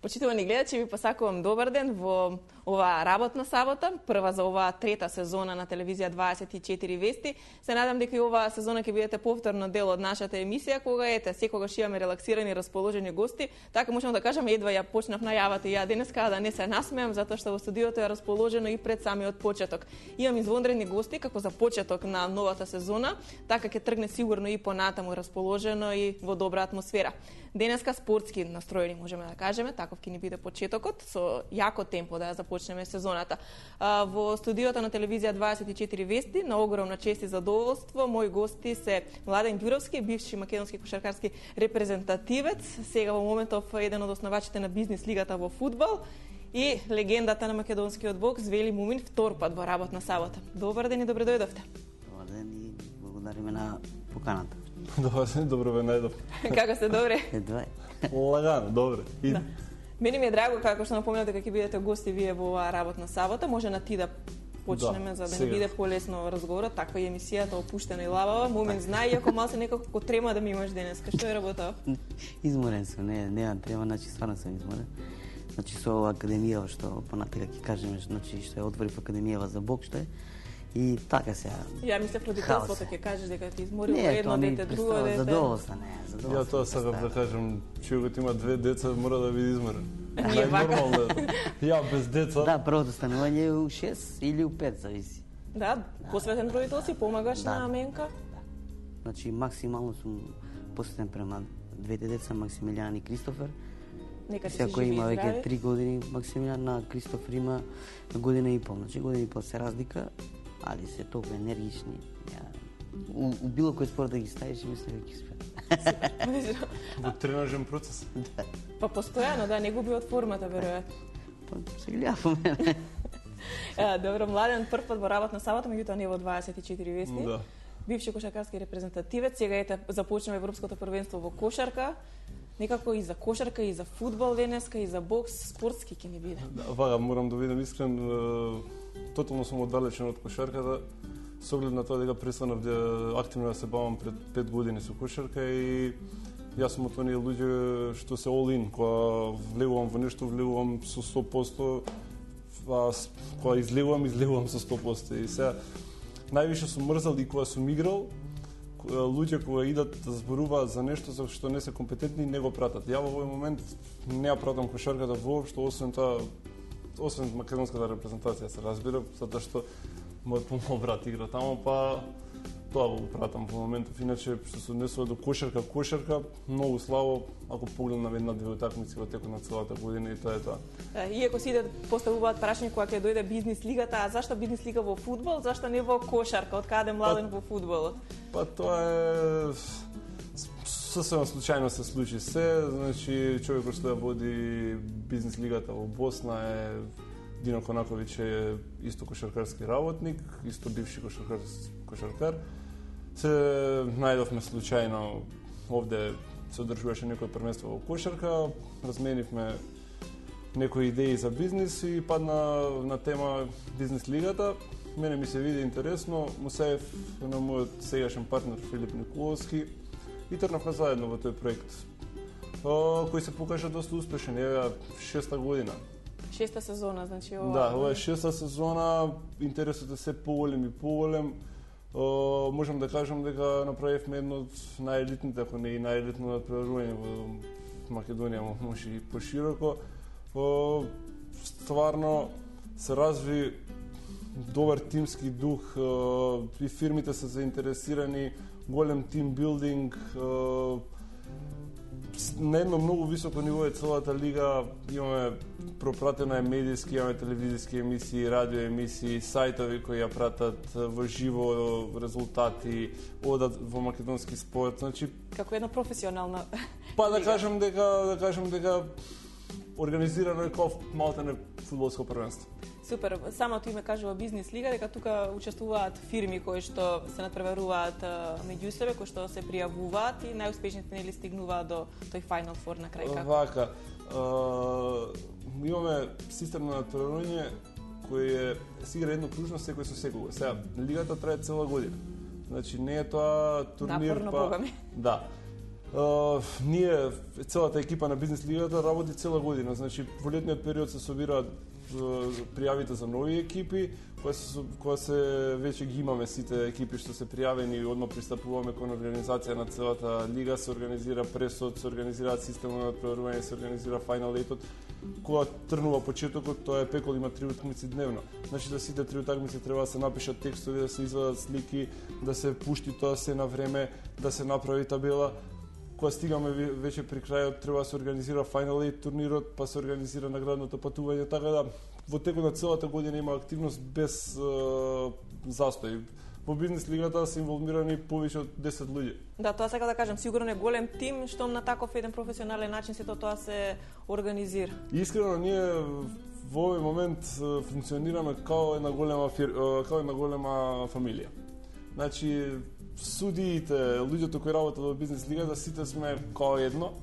Почитувани гледачи, ви посакувам добар ден во оваа работна сабота, прва за оваа трета сезона на телевизија 24 вести. Се надам дека и оваа сезона ќе бидете повторно дел од нашата емисија, кога секогаш имаме релаксирани и расположени гости. Така можам да кажам, едва ја почнав најавата и ја денеска да не се насмеам, затоа што во студиото е расположено и пред самиот почеток. Имам извонредни гости како за почеток на новата сезона, така ќе тргне сигурно и понатаму расположено и во добра атмосфера. Денеска спортски настроени можеме да кажеме, таков ќе ни биде почетокот со јако темпо да ја започнеме сезоната. Во студиото на телевизија 24 вести на огромна чест и задоволство мои гости се Младен Ѓуровски, бивши македонски кошаркарски репрезентативец, сега во моментов еден од основачите на бизнис лигата во фудбал, и легендата на македонскиот бокс Вели Мумин, втор пат во работна сабота. Добар ден и добре дојдовте. Добар ден и благодариме на поканата. Добар ден, добро ве најдов. Како сте, добре? Едва. Лагано, добре. Да. Мене ми е драго, како што напомнав дека ќе бидете гости вие во оваа работна сабота. Може на ти да почнеме, за да не биде полесно разговорот. Таква е емисијата, опуштена и лабава. Мумин знае, иако малце некако трема да ми имаш денеска. Што е работа? Изморен сум, не трема, значи стварно сум изморен. Значи со ова академија што понатака ќе кажеме, значи што ја отворив академијава за бокс, што е. И така сега. Ја мислев родителството ќе кажеш дека ти изморило едно дете, друго дете. Задоволство. Ја тоа сакав да кажам, човекот има две деца, мора да биде изморен. Ние вака. Ја без деца. Да, првото станување е у 6 или у 5, зависи. Да, посветен родител си, помагаш на Менка. Значи максимално сум посветен према двете деца, Максимилијан и Кристофер. Нека ти Секој има веќе 3 години, Максимилијан, на Кристофер има година и пол. Значи година и пол се разлика, али се толку енергични. У било кој спорт да ги ставиш, мислам дека ќе успеат. Во тренажен процес. Да. Па постојано, да, не губи од формата, веројатно. Па се гледа по мене. Добро, Младен, прв пат во работна сабота, меѓутоа не во 24 вести. Да. Бивши кошаркарски репрезентативец, сега започнува Европското првенство во кошарка. Некако и за кошарка, и за фудбал денеска, и за бокс, спортски ќе ни биде. Да, вага, морам да видам искрен, тотално сум оддалечен од кошарката, со оглед на тоа дека престанав да активно да се бавам пред 5 години со кошарка и јас сум од оние луѓе што се all in, кога влегувам во нешто, влегувам со 100%, а кога излегувам со 100%. И сега највише сум мрзал и кога сум играл, луѓе кога идат да зборуваат за нешто за што не се компетентни, не го пратат. Ја во овој момент не ја пратам кошарката воопшто, освен македонската репрезентација, се разбира, затоа што мојот помал брат игра таму, па тоа го пратам во моментов. Иначе, што се однесува до кошарка, многу слабо, ако погледнам една-две утакмици во текот на целата година и тоа е тоа. Иако си поставуваат прашање кога ќе дојде бизнис лигата, а зашто бизнис лига во фудбал, зашто не во кошарка, од каде Младен во фудбалот? Па тоа е сосема случајно се случи се, значи човекот што ја води бизнис лигата во Босна е Дино Конаковиќ, е исто кошаркарски работник, исто бивши кошаркар. Се најдовме случајно овде се одржуваше некој првенство во кошарка, разменивме некои идеи за бизнис и падна на тема бизнис лигата. Мене ми се види интересно, му сеев на мојот сегашен партнер Филип Николовски и тргнавме заедно во тој проект, кој се покажа доста успешен. Еве 6-та година. 6-та сезона, значи ова. Да, ова е 6-та сезона, интересот е се поголем и поголем. Можам да кажам дека направивме едно од најелитните, ако не и најелитно натпреварување во Македонија, може и пошироко. Стварно се разви добар тимски дух, и фирмите се заинтересирани, голем тимбилдинг, на едно многу високо ниво е целата лига, имаме пропратена е медијски, имаме телевизиски емисии, радио емисии, сајтови кои ја пратат во живо резултати, одат во македонски спорт, значи како една професионална. Па да кажам дека организирано е како малтене фудбалско првенство. Супер, самото име кажува бизнис лига, дека тука учествуваат фирми кои што се натпреваруваат меѓу себе, кои што се пријавуваат и најуспешните нели стигнуваат до тој Final Four на крај. Како? Вака, имаме систем на натпреварување кој се игра едно кружно секој со секого. Сега лигата трае цела година. Значи не е тоа турнир напорно, бога ми. Да. Ние, целата екипа на бизнес лигата работи цела година. Значи, во летниот период се собираат пријавите за нови екипи, која се веќе ги имаме сите екипи што се пријавени и одма пристапуваме кон организација на целата лига, се организира пресот, се организираат системот на надпреварување, се организира Final 8-от. Кога тргнува почетокот, тоа е пекол, има 3 утакмици дневно. Значи за сите 3 утакмици треба да се напишат текстови, да се извадат слики, да се пушти тоа се на време, да се направи табела. Кога стигаме веќе при крајот, треба да се организира Final 8 турнирот, па се организира наградното патување, така да во текот на целата година има активност без застој. Во бизнес лигата се инволвирани повеќе од 10 луѓе. Да, тоа сакам да кажам, сигурно е голем тим што на таков еден професионален начин сето тоа се организира. Искрено ние во овој момент функционираме као една голема фамилија. Значи судиите, луѓето кои работат во бизнес лигата, сите сме као едно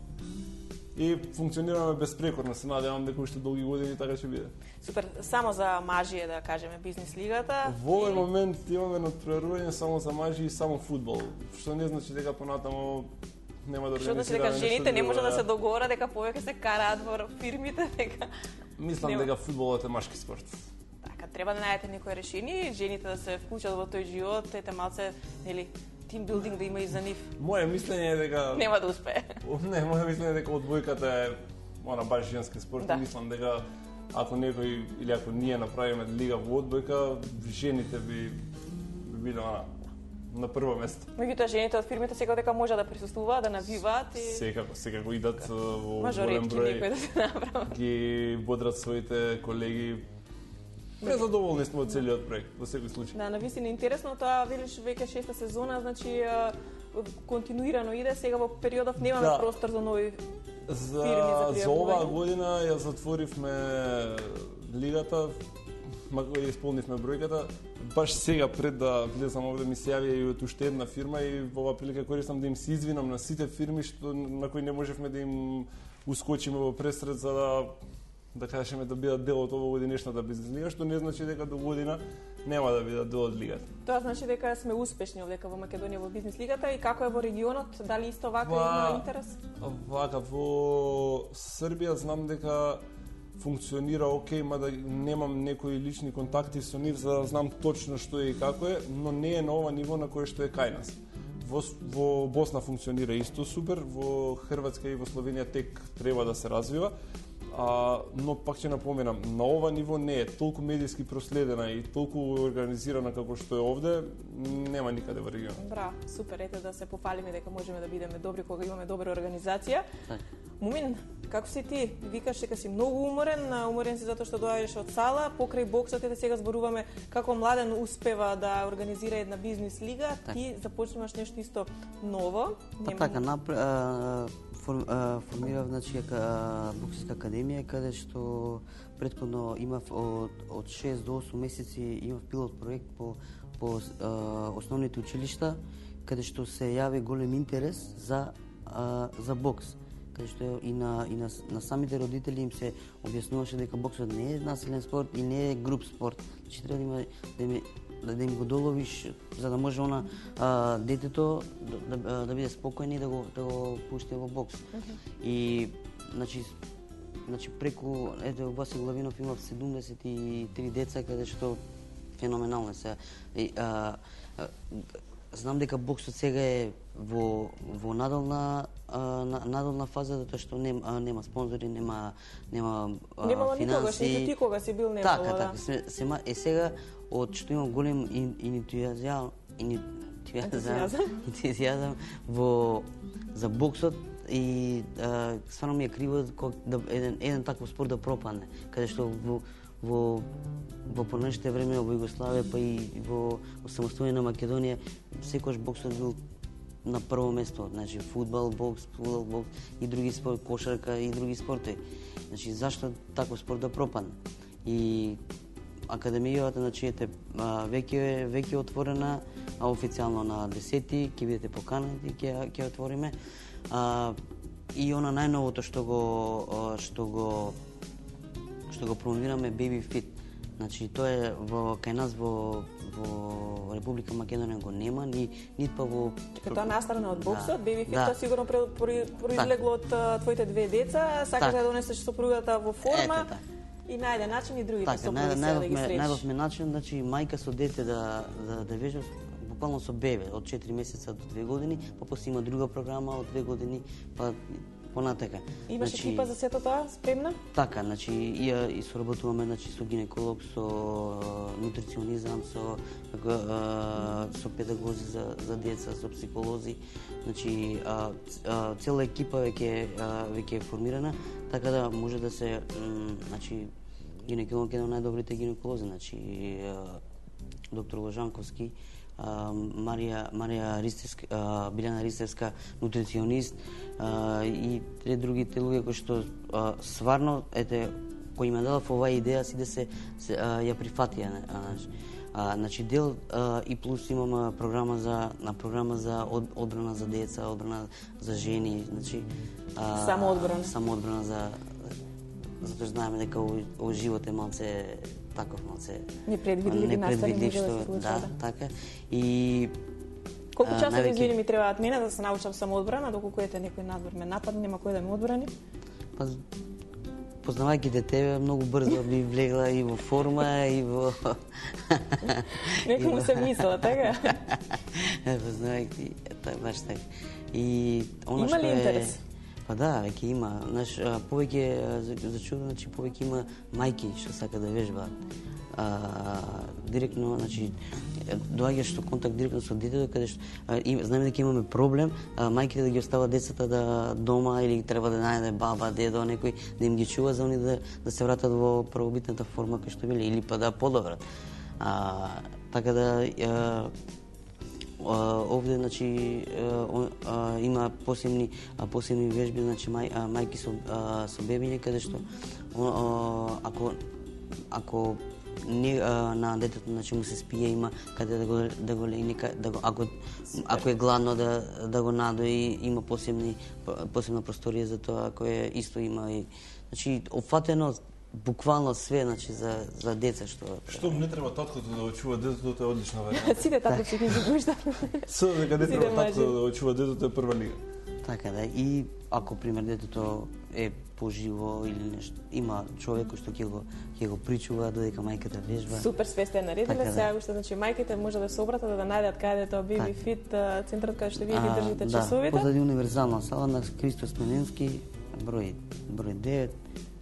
и функционираме безпрекорно. Се надевам дека уште долги години така ќе биде. Супер, само за мажи е да кажеме бизнес лигата. Во овој момент имаме надпреварување само за мажи и само фудбал, што не значи дека понатамо нема да организираме. Што значи дека жените не може да се договорат дека повеќе се караат во фирмите, дека мислам дека фудбалот е машки спорт. Така, треба да најдете некој решение, жените да се вклучат во тој живот, ете малце, нели, тим билдинг да има и за нив. Моје мислење е дека нема да успее. Не, моје мислење е дека одбојката е баш женски спорт. Да. Мислам дека ако некој или ако ние направиме лига во одбојка, жените би биле на прво место. Меѓутоа жените од фирмите секако дека може да присуствуваат, да навиваат и секако идат во голем број. Да ги бодрат своите колеги. Презадоволни сме од целиот проект, во секој случај. Да, навистина интересно, тоа велиш веќе 6-та сезона, значи континуирано иде, сега во периодов немаме простор за нови фирми за пријавување. За оваа година ја затворивме лигата, ја исполнивме бројката. Баш сега пред да влезам овде ми се јави и од уште една фирма и во оваа прилика користам да им се извинам на сите фирми на кои не можевме да им ускочиме во пресред за да кажеме да бидат дел од овогодинешната бизнес лига, што не значи дека до година нема да бидат дел од лигата. Тоа значи дека сме успешни овдека во Македонија во бизнес лигата и како е во регионот, дали исто вака има интерес? Вака во Србија знам дека функционира окей, мада немам некои лични контакти со нив за да знам точно што е и како е, но не е на ова ниво на кое што е кај нас. Во Босна функционира исто супер, во Хрватска и во Словенија тек треба да се развива. Но пак ќе напоменам, на ова ниво не е толку медиски проследена и толку организирана како што е овде, нема никаде во регионот. Браво, супер, ете да се пофалиме дека можеме да бидеме добри кога имаме добра организација. Мумин, како си ти? Викаш дека си многу уморен си затоа што доаѓаш од сала, покрај боксот, ете сега зборуваме како младен успева да организира една бизнес лига, ти започнуваш нешто исто ново. Формирав боксерска академија, каде што претходно имав од 6 до 8 месеци имав пилот проект по основните училишта, каде што се јави голем интерес за бокс. Каде што и на самите родители им се објаснуваше дека боксот не е насилен спорт и не е груп спорт. Значи треба да им го доловиш за да може детето да биде спокоен и да го пушти во бокс. И значи преку Васил Главинов имав 73 деца каде што феноменално се. Знам дека боксот сега е во надолна фаза затоа што нема спонзори, нема финанси. Никогаш, ниту ти кога си бил немало. Така, сега од што имам голем ентузијазам за боксот и стварно ми е криво еден таков спорт да пропадне, каде што во понешните време во Југославија па и во самостојна на Македонија секојаш боксот бил на прво место, значи фудбал, бокс и други спорти, кошарка и други спорти. Значи зашто таков спорт да пропадне? И академијата значи веќе е отворена, официјално на 10-ти ќе бидете поканети, ќе отвориме. И она најновото што го промовираме Baby Fit. Значи тоа е кај нас во Република Македонија го нема, ни па во Чека, тоа настрана од боксот, Baby Fit, да. сигурно произлегло од твоите две деца, сакаш да донесеш сопругата во форма. И најде начин и другите сопруги се да ги сречиш. Најдовме начин, значи мајка со дете да вежба буквално со бебе од 4 месеца до 2 години, па после има друга програма од 2 години, па понатака. Имаш екипа за сето тоа спремна? Така, значи и соработуваме со гинеколог, со нутриционизам, со педагози за деца, со психолози. Значи цела екипа веќе е формирана, така да може да се значи гинеколог е еден од најдобрите гинеколози, значи доктор Ложанковски, Марија Ристевска, Билјана Ристевска, нутриционист и другите луѓе кои што сварно кои има дала оваа идеја си да се ја прифатија. Значи дел и плюс имаме програма за одбрана за деца, одбрана за жени, значи самоодбрана затоа знаеме дека овој живот е малце таков, малце непредвидливи што да, така. И колку часови извини ми требаат мене да се научам самоодбрана, доколку некој надвор ме нападне, нема кој да ме одбрани? Па познавајќи те тебе, многу брзо би влегла и во форма, и во... Некому се мислела, така? Познавајќи, баш така. И она има ли интерес? Па да, веќе има. Знаеш, повеќе за чудо, значи повеќе има мајки што сака да вежбаат. Директно, значи доаѓаш со контакт директно со детето, каде што знаеме дека имаме проблем, мајките да ги остават децата дома или треба да најде баба, дедо, некој да им ги чува за они да се вратат во првобитната форма кој што биле или па да подобрат. Така да овде значи има посебни вежби, значи мајки со бебиња, каде што ако на детето значи му се спие, има каде да го легне, ако е гладно да го надои, има посебна просторија за тоа, која исто има и значи опфатено буквално све, значи за деца што не треба таткото да очува детето, тоа е одлична варијанта. Сите татовци ги гушта. Со дека не треба таткото да очува детето е прва лига. Така да, и ако пример детето е поживо или нешто, има човек кој што ќе го причува додека мајката вежба. Супер, све сте наредиле, сега уште значи мајките може да се обратат да најдат каде тоа Baby Fit центарот каде што вие ги држите часовите. Да, позади универзална сала на Христо Смененски, број 9.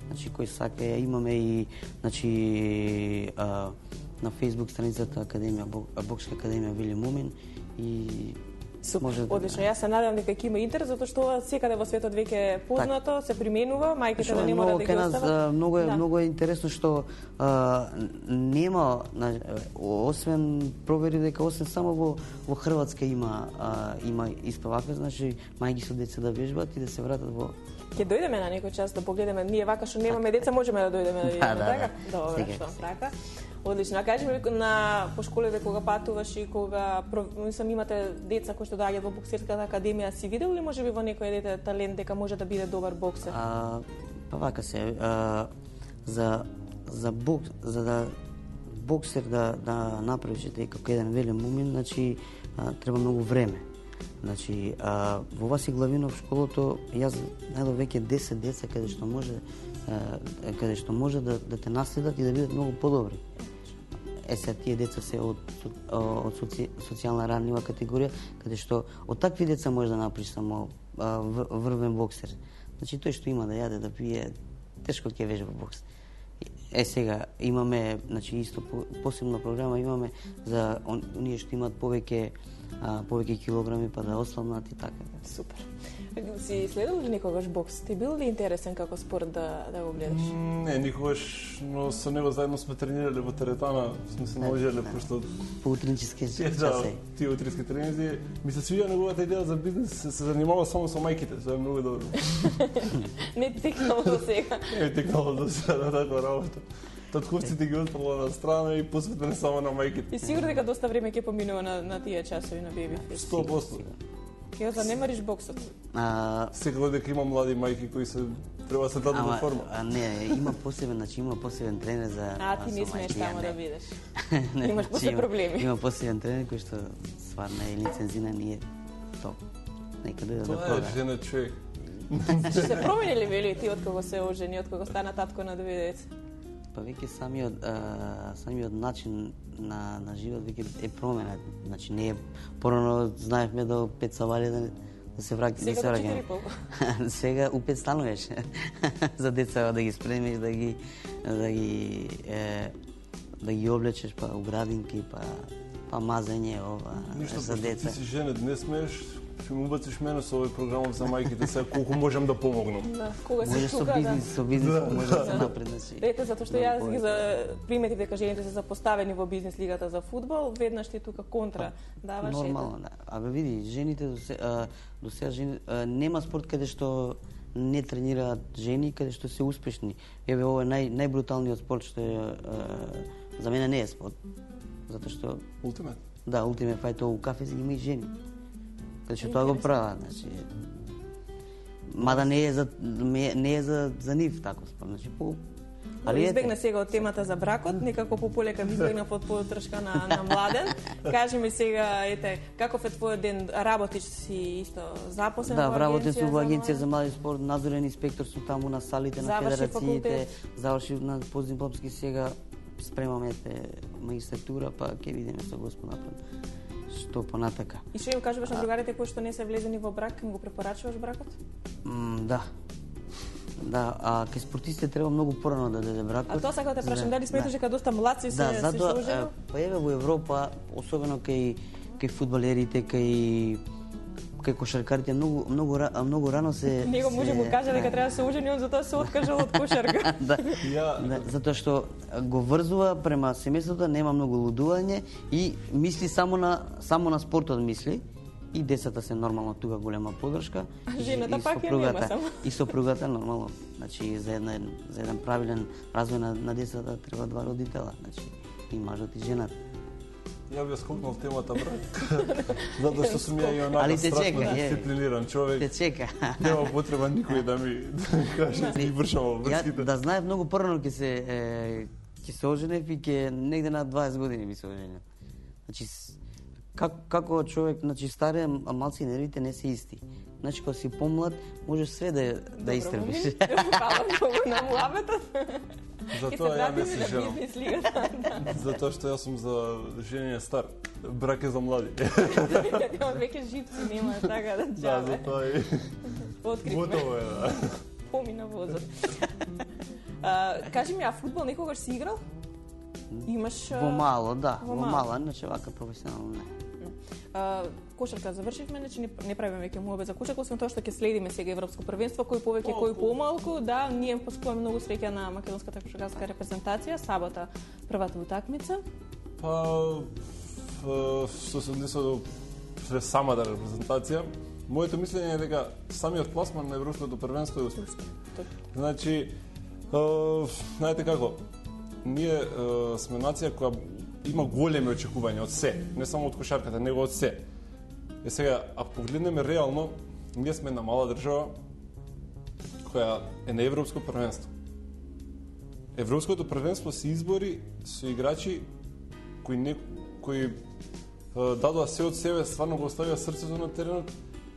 Значи кој сака, имаме и значи на Facebook страницата Академија Бокска академија Вили Мумин и супер, одлично. Јас се надевам дека ќе има интерес затоа што секаде во светот веќе е познато, се применува, мајките да не мора да ги остават. Многу е интересно што нема, освен провери дека освен само во Хрватска има исто вака, значи мајки со деца да вежбат и да се вратат во... Ќе дојдеме на некој час да погледаме, ние вака што немаме деца можеме да дојдеме да видиме, така? Добро, што така. Одлично. А кажи ми по школите кога патуваш и кога имате деца кои што доаѓаат во боксерската академија, си видел ли можеби во некој дете талент дека може да биде добар боксер? Па вака се за да боксер да направиш дека еден велен Мумин, значи треба многу време. Значи, во Васи Главинов школото, јас најдов веќе 10 деца каде што може да те наследат и да бидат многу подобри. Сега тие деца се од социјална ранлива категорија, каде што од такви деца може да направиш само врвен боксер. Значи, тој што има да јаде, да пие, тешко ќе вежба бокс. Сега имаме, значи, исто посебна програма имаме за оние што имаат повеќе килограми па да ослабнат и така. Супер. Си следил ли никогаш бокс? Ти бил ли интересен како спорт да го гледаш? Не, никогаш, но со него заедно сме тренирале во теретана, сме се наоѓале пошто по утринчески часи. Тие утрински тренинзи, ми се свија неговата идеја за бизнес, се занимава само со мајките, тоа е многу добро. Не текнало до сега. Не текнало до сега на таква работа. Татковците ги отфрла на страна и посветени само на мајките. И сигурно дека доста време ќе поминува на тие часови на Baby Fit. 100%. Ќе занемариш боксот? Секогаш дека има млади мајки кои се Треба се даде до форма. Не, има посебен тренер за ти не смееш таму да бидеш. Не, Имаш после проблеми. Има посебен тренер кој што стварно е лицензиран и е топ. Нека да Тоа е женет човек. Што се променили вели ти од кога се ожени, од кога стана татко на 2 деца? Па веќе самиот начин на живот веќе е променет. Значи не е порано знаевме до 5 савали да се враќаме. Сега до 4,5. Сега у 5 стануваш за деца да ги спремиш, да ги облечеш, па у градинки, па мазење за деца. Ти си женет, не смееш, ќе му убациш мене со овој програмов за мајките, сега колку можам да помогнам. Да, кога се Може тука, со бизнис може да се напреднеши. Ете, затоа што јас ги приметив дека жените се запоставени во бизнис лигата за фудбал, веднаш ти тука контра даваш. Нормално, да. Абе види, жените до сега нема спорт каде што не тренираат жени, каде што се успешни. Еве ова е најбруталниот спорт што за мене не е спорт. Затоа што Ултимат. Да, Ultimate Fight у кафе има и жени. Каде што тоа го прават, значи. Мада не е за нив тако спорт, значи Али избегна сега од темата за бракот, некако пополека ми избегнав од подршка на Младен. Кажи ми сега, ете, каков е твојот ден? Работиш си исто запослен во агенција? Да, работам сум во агенција за млади спорт, надзорен инспектор сум таму на салите на федерациите. Завршив на постдипломски, сега спремаме магистратура, па ќе видиме со Господ напред што понатака. И што им кажуваш на другарите кои што не се влезени во брак, им го препорачуваш бракот? Да. Да, а кај спортистите треба многу порано да дојде бракот. А тоа сакам да те прашам, дали сметаш дека доста младци се оженуваат? Па еве во Европа, особено кај фудбалерите, кај кошаркарите многу рано се Него може му каже дека треба да се ожени, он затоа се откажал од кошарка. Да, затоа што го врзува према семејството, нема многу лудување и мисли само на спортот мисли. И децата се нормално тука голема подршка. Жената пак ја нема само. И сопругата нормално. Значи за еден правилен развој на децата треба 2 родитела, значи и мажот и жената. Ја би скокнал темата брак. Затоа што сум ја и онака страшно дисциплиниран човек. Те чека. Нема потреба никој да ми каже и вршам врските. Да знае многу порано ќе се оженев и ќе негде на 20 години би се оженев. Значи како човек, значи старе, малци нервите не се исти. Значи кога си помлад, можеш све да истребиш. Фала многу на муабетот. Затоа ја не се женам. Затоа што јас сум за женење стар. Брак е за млади. Он веќе живци нема, така да Да, затоа и готово е, да. Помина возот. Кажи ми, а фудбал некогаш си играл? Имаш Во мало, да, во мало, иначе вака професионално не. Кошарка завршивме, значи не правиме веќе муабет за кошарка, освен тоа што ќе следиме сега европско првенство, кој повеќе, кој помалку, да, ние поспуваме многу среќа на македонската кошаркарска репрезентација, сабота првата утакмица. Па што се однесува до самата репрезентација, моето мислење е дека самиот пласман на европското првенство е успех. Значи, знаете како, ние сме нација која има големи очекувања од се, не само од кошарката, него од се. Сега, ако погледнеме реално, ние сме една мала држава која е на европско првенство. Европското првенство се избори со играчи кои дадоа се од себе, стварно го оставија срцето на теренот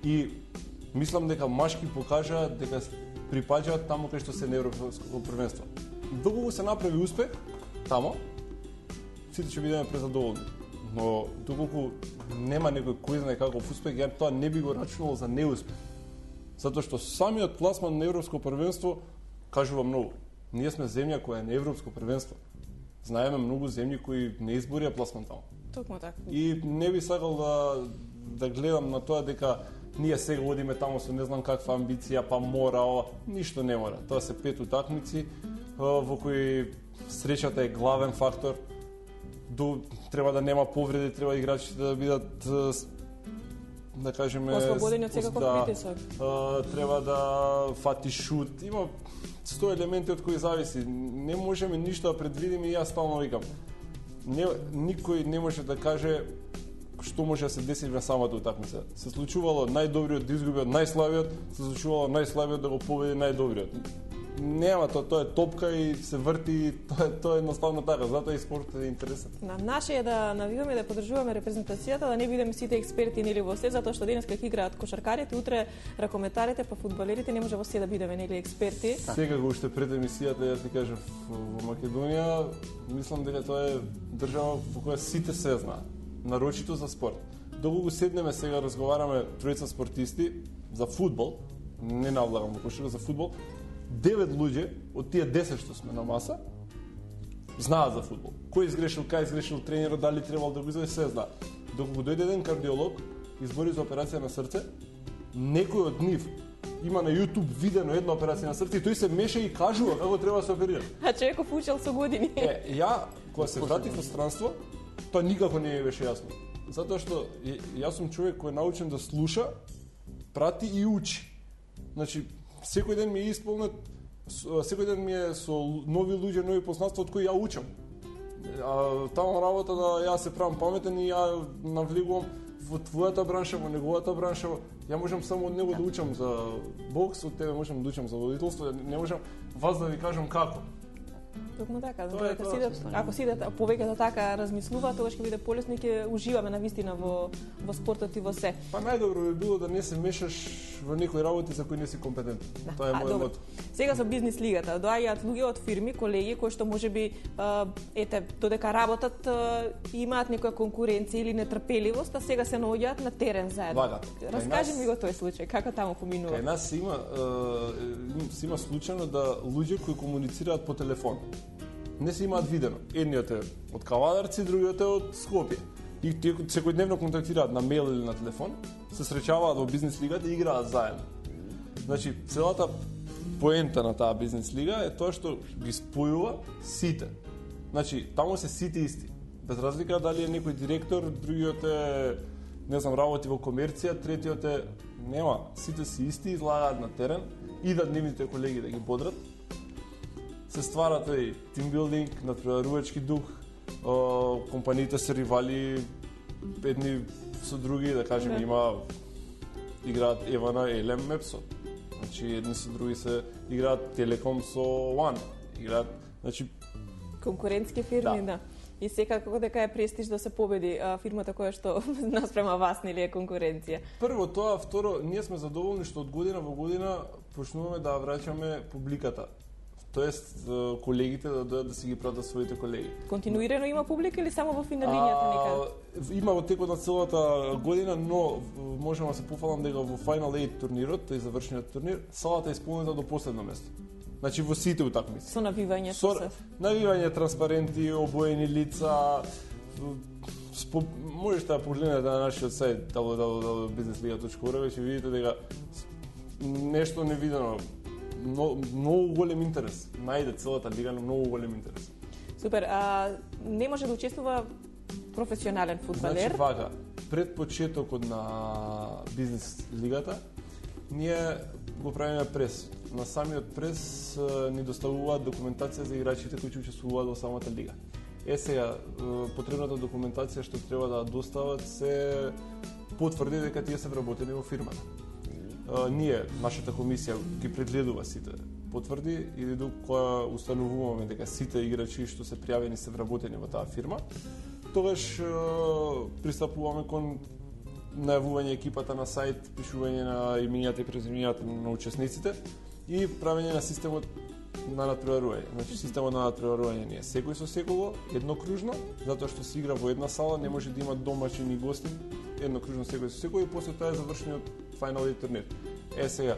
и мислам дека машки покажаа дека припаѓаат таму кај што се на европско првенство. Доколку се направи успех тамо, сите ќе бидеме презадоволни. Но доколку нема некој кој знае каков успех, ја тоа не би го рачунал за неуспех. Затоа што самиот пласман на европско првенство кажува многу. Ние сме земја која е на европско првенство. Знаеме многу земји кои не изборија пласман таму. Токму така. И не би сакал да гледам на тоа дека ние сега одиме таму со не знам каква амбиција, па мора ова, ништо не мора. Тоа се 5 утакмици во кои среќата е главен фактор. Треба да нема повреди, треба играчите да бидат, да кажеме, ослободени од секаков притисок. Треба да фати шут. Има 100 елементи од кои зависи. Не можеме ништо да предвидиме и јас стално викам. Никој не може да каже што може да се деси на самата утакмица. Се случувало најдобриот да изгуби од најслабиот, се случувало најслабиот да го победи најдобриот. Нема тоа е топка и се врти, тоа е едноставно така, затоа и спортот е интересен. Наше е да навиваме да поддржуваме репрезентацијата, да не бидеме сите експерти нели во се, затоа што денес кога играат кошаркарите, утре ракометарите, па фудбалерите, не може во се да бидеме нели експерти. Секако уште пред емисијата ја ти кажав во Македонија, мислам дека тоа е држава во која сите се знаат, нарочито за спорт. Доколку седнеме сега разговараме тројца спортисти за фудбал, не навлагам во кошарка, за фудбал, 9 луѓе од тие 10 што сме на маса знаат за фудбал. Кој изгрешил, кај изгрешил тренерот, дали требал да го изгреши, се знаат. Доколку дојде еден кардиолог, избори за операција на срце, некој од нив има на YouTube видено една операција на срце и тој се меша и кажува како треба да се оперира. А човеков учел со години. Ја кога се вратив во странство, тоа никако не ми беше јасно. Затоа што јас сум човек кој е научен да слуша, прати и учи. Значи, секој ден ми е исполнет, секој ден ми е со нови луѓе, нови познанства од кои ја учам. Таму работа да ја се правам паметен и ја навлегувам во твојата бранша, во неговата бранша. Ја можам само од него да учам за бокс, од тебе можам да учам за водителство, не можам вас да ви кажам како. Токму така, ако сите повеќето така размислуваат, тогаш ќе биде полесно и ќе уживаме навистина во спортот и во се. Па најдобро би било да не се мешаш во некои работи за кои не си компетентен. Тоа е мојот мото. Сега со бизнис лигата доаѓаат луѓе од фирми, колеги кои што можеби додека работат имаат некоја конкуренција или нетрпеливост, а сега се наоѓаат на терен заедно. Вага. Раскажи ми го тој случај, како таму поминува? Кај нас има случајно да луѓе кои комуницираат по телефон не се имаат видено. Едниот е од Кавадарци, другиот е од Скопје. И тие секојдневно контактираат на мејл или на телефон, се среќаваат во бизнис лигата и играат заедно. Значи, целата поента на таа бизнис лига е тоа што ги спојува сите. Значи, таму се сите исти. Без разлика дали е некој директор, другиот е, не знам, работи во комерција, третиот е, нема, сите си исти, излагаат на терен, идат нивните колеги да ги бодрат. Се ствара тој тимбилдинг, надпреварувачки дух, компаниите се ривали едни со други, да кажем, играат Евана, Елем, Мепсо. Значи, едни со други се играат Телеком со One. Играат, значи... Конкурентски фирми, да. И секако дека е престиж да се победи фирмата која што наспрема вас, нели е конкуренција. Прво тоа, второ, ние сме задоволни што од година во година почнуваме да враќаме публиката. Тоест, колегите да дојдат да си ги пратат своите колеги. Континуирано има публика или само во финалињата некаде? Има во текот на целата година, но можам да се пофалам дека во Final 8 турнирот, тој завршниот турнир, салата е исполнета до последно место. Значи во сите утакмици. Со навивање, навивање, транспаренти, обоени лица. Можете да погледнете на нашиот сајт www.businessliga.org, ќе видите дека нешто невидено. Многу голем интерес. Најде целата лига на многу голем интерес. Супер. Не може да учествува професионален фудбалер? Значи вака, пред почетокот на бизнес лигата, ние го правиме прес. На самиот прес ни доставуваат документација за играчите кои ќе учествуваат во самата лига. Сега, потребната документација што треба да достават се потврди дека тие се вработени во фирмата. Ние, нашата комисија, ги прегледува сите потврди и докога установуваме дека сите играчи што се пријавени се вработени во таа фирма, тогаш пристапуваме кон најавување екипата на сајт, пишување на имињата и презимињата на учесниците и правење на системот на надпреварување. Значи, системот на надпреварување не е секој со секого, еднокружно, затоа што се игра во една сала, не може да има домаќин и гостин, еднокружно секој со секој и после тоа е завршениот финални турнир. Сега,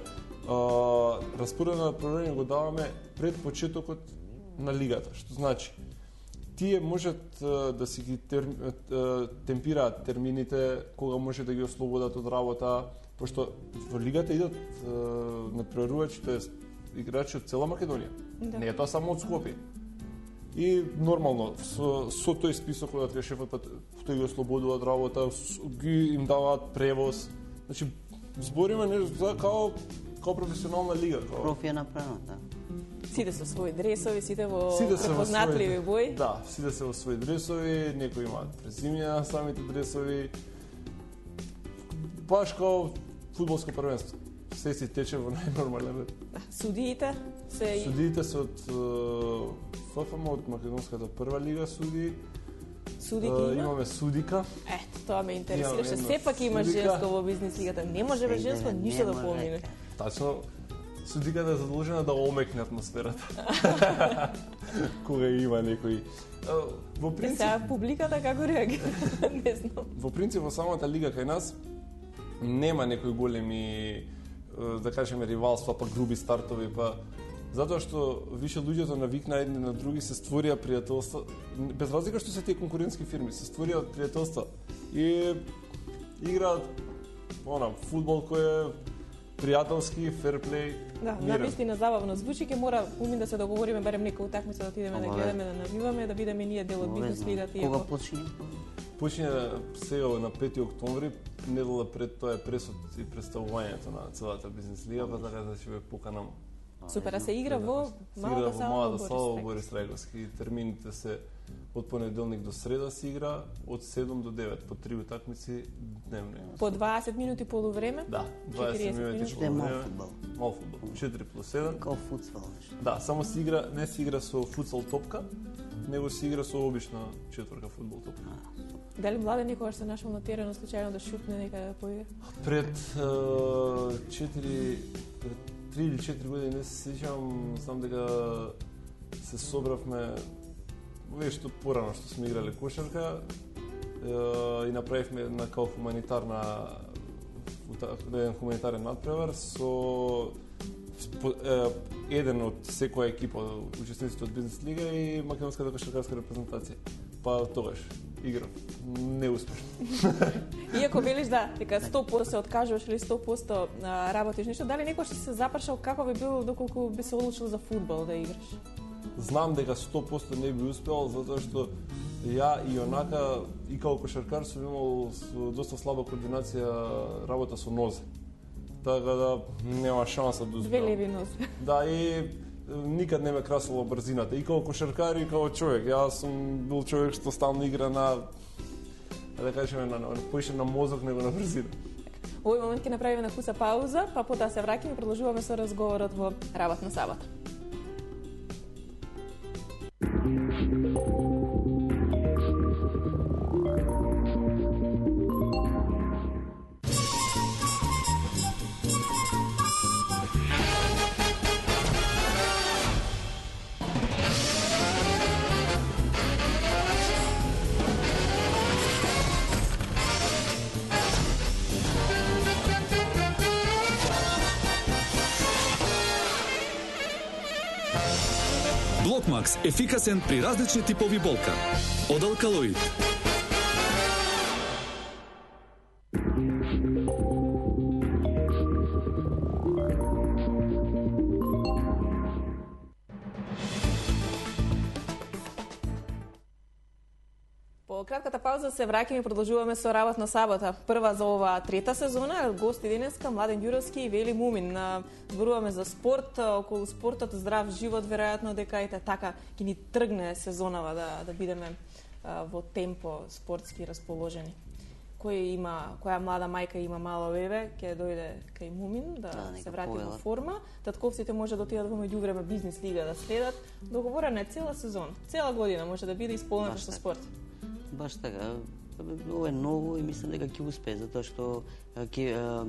распоред на надпреварување го даваме пред почетокот на лигата, што значи тие можат да си ги темпираат термините, кога може да ги ослободат од работа, пошто во лигата идат надпреварувачи, тоест играчи од цела Македонија. Да. Не е тоа само од Скопје. И нормално, со тој список кога треба шефот, тој ги ослободува од работа, ги им даваат превоз. Значи, збориме нешто као професионална лига. Профија направено, да. Сите со своји дресови, сите во препознатливи бои. Да, сите се во своји дресови, некои имаат презимја на самите дресови. баш како фудбалско првенство. Се си тече во најнормален ред. Судиите се Судиите се од ФФМ, од Македонската прва лига судии. Судики има? Имаме судика. Ето, тоа ме интересираше. Имаме Сепак има судика. женско во бизнес лигата. Не може без женско ништо да помине. Тачно, судиката е задолжена да омекне атмосферата. Кога има некој. Во принцип, Сега публиката како реагира? Не знам. во принцип во самата лига кај нас нема некои големи, да кажеме, ривалства, па груби стартови, па затоа што више луѓето навикна едни на други, се створија пријателства, без разлика што се тие конкурентски фирми, се створија пријателства и играат фудбал кој е пријателски, ферплей, Да, мирен. навистина забавно звучи, ќе мора умин да се договориме барем нека утакмица да отидеме да гледаме, да навиваме, да бидеме ние дел од бизнес лигата. Кога почине? Почине сега на 5 октомври, недела пред тоа е пресод и представувањето на целата бизнес лига, па така да ќе ве поканам. Супер, а се игра во Се игра малата во сала малата сала во Борис Борис Трајковски. Термините се од понеделник до среда се игра, од 7 до 9, по 3 утакмици дневно. По 20 минути полувреме? Да, 40 20 минути Што е мал полувреме. фудбал? Мал фудбал. 4+1. Као футсал нешто. Да, само се игра, не се игра со футсал топка, него се игра со обична четворка фудбал топка. Дали Младен никогаш се нашол на теренот случајно да шутне некаде да поигра? Пред 3 или 4 години, не се сеќавам, знам дека се собравме вешто порано што сме играле кошарка и направивме една као еден хуманитарен надпревар со еден од секоја екипа од учесниците од бизнес лига и македонската кошаркарска репрезентација. Па тогаш играв неуспешно. Иако велиш дека 100% се откажуваш или 100% работиш нешто, дали некој што се запрашал како би било доколку би се одлучил за фудбал да играш? Знам дека 100% не би успеал, затоа што ја и онака и како кошаркар сум имал доста слаба координација работа со нозе. Така да нема шанса да успеам. Две леви нозе. Да, и никад не ме красила брзината. И како кошаркар и како човек. Јас сум бил човек што стално игра на, да кажеме, поише на мозок него на брзина. Овој момент ќе направиме на куса пауза, па потоа се враќаме и продолжуваме со разговорот во работна сабота. Блокмакс – ефикасен при различни типови болка. Од Алкалоид. По кратката пауза се враќаме и продолжуваме со работна сабота. Прва за оваа трета сезона, гости денеска Младен Ѓуровски и Вели Мумин. Зборуваме за спорт, околу спортот, здрав живот, веројатно дека и така ќе ни тргне сезонава да бидеме во темпо спортски расположени. Која млада мајка има мало бебе, ќе дојде кај Мумин да се врати во форма. Татковците може да отидат во меѓувреме бизнес лига да следат. Договорена е цела сезон, цела година може да биде исполнета со спорт. Баш така. Ова е ново и мислам дека ќе успее, затоа што